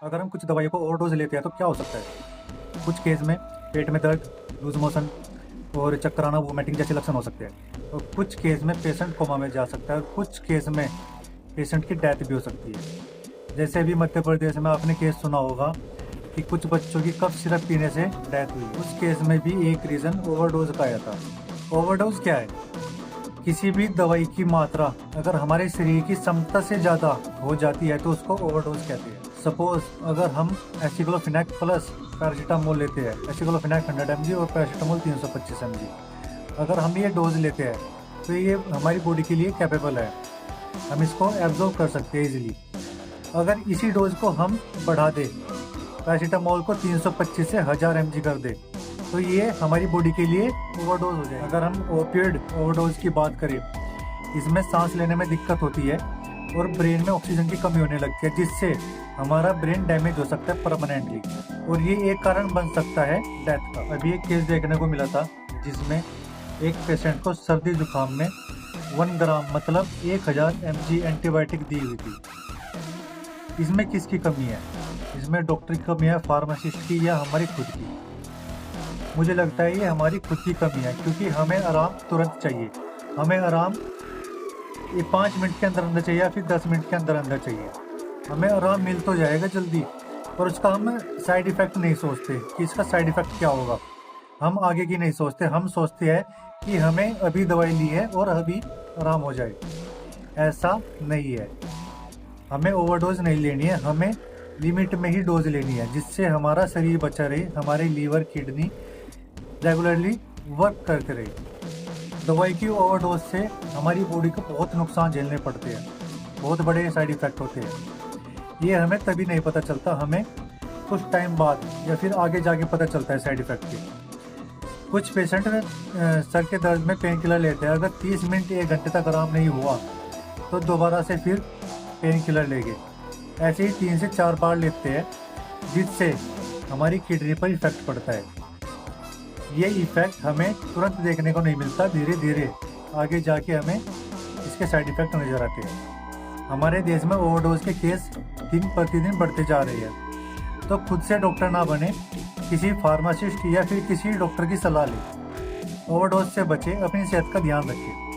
अगर हम कुछ दवाइयों को ओवरडोज लेते हैं तो क्या हो सकता है? कुछ केस में पेट में दर्द, लूज मोशन और चक्कर आना, वोमिटिंग जैसे लक्षण हो सकते हैं। और कुछ केस में पेशेंट कोमा में जा सकता है और कुछ केस में पेशेंट की डेथ भी हो सकती है। जैसे अभी मध्य प्रदेश में आपने केस सुना होगा कि कुछ बच्चों की कफ सिरप पीने से डेथ हुई। उस केस में भी एक रीज़न ओवरडोज का आया था। ओवरडोज क्या है? किसी भी दवाई की मात्रा अगर हमारे शरीर की क्षमता से ज़्यादा हो जाती है तो उसको ओवरडोज कहते हैं। सपोज अगर हम एसिक्लोफेनेक प्लस पैरासीटामोल लेते हैं, एसिक्लोफेनेक 100 mg और पैरासीटामोल 325 mg, अगर हम ये डोज लेते हैं तो ये हमारी बॉडी के लिए कैपेबल है, हम इसको एब्जॉर्ब कर सकते हैं इजीली। अगर इसी डोज को हम बढ़ा दें, पैरासीटामोल को 325 से 1000 mg कर दें, तो ये हमारी बॉडी के लिए ओवरडोज हो जाए। अगर हम ओपियोइड ओवरडोज की बात करें, इसमें सांस लेने में दिक्कत होती है और ब्रेन में ऑक्सीजन की कमी होने लगती है, जिससे हमारा ब्रेन डैमेज हो सकता है परमानेंटली, और ये एक कारण बन सकता है डेथ का। अभी एक केस देखने को मिला था जिसमें एक पेशेंट को सर्दी जुकाम में 1 ग्राम मतलब 1000 mg एंटीबायोटिक दी हुई थी। इसमें किसकी कमी है? इसमें डॉक्टर की कमी है, फार्मासिस्ट की, या हमारी खुद की? मुझे लगता है ये हमारी खुद की कमी है, क्योंकि हमें आराम तुरंत चाहिए। हमें आराम ये 5 मिनट के अंदर अंदर चाहिए या फिर 10 मिनट के अंदर अंदर चाहिए। हमें आराम मिल तो जाएगा जल्दी, पर उसका हम साइड इफ़ेक्ट नहीं सोचते कि इसका साइड इफ़ेक्ट क्या होगा। हम आगे की नहीं सोचते, हम सोचते हैं कि हमें अभी दवाई ली है और अभी आराम हो जाए। ऐसा नहीं है, हमें ओवरडोज नहीं लेनी है, हमें लिमिट में ही डोज लेनी है, जिससे हमारा शरीर बचा रहे, हमारे लीवर किडनी रेगुलरली वर्क करते रहे। दवाई की ओवरडोज से हमारी बॉडी को बहुत नुकसान झेलने पड़ते हैं, बहुत बड़े साइड इफ़ेक्ट होते हैं। ये हमें तभी नहीं पता चलता, हमें कुछ टाइम बाद या फिर आगे जाके पता चलता है साइड इफ़ेक्ट के। कुछ पेशेंट सर के दर्द में पेन किलर लेते हैं, अगर 30 मिनट 1 घंटे तक आराम नहीं हुआ तो दोबारा से फिर पेन किलर लेंगे। ऐसे ही 3 से 4 बार लेते हैं, जिससे हमारी किडनी पर इफ़ेक्ट पड़ता है। ये इफ़ेक्ट हमें तुरंत देखने को नहीं मिलता, धीरे धीरे आगे जाके हमें इसके साइड इफ़ेक्ट नजर आते हैं। हमारे देश में ओवरडोज के केस दिन प्रतिदिन बढ़ते जा रहे हैं, तो खुद से डॉक्टर ना बने, किसी फार्मासिस्ट या फिर किसी डॉक्टर की सलाह लें। ओवरडोज से बचें, अपनी सेहत का ध्यान रखें।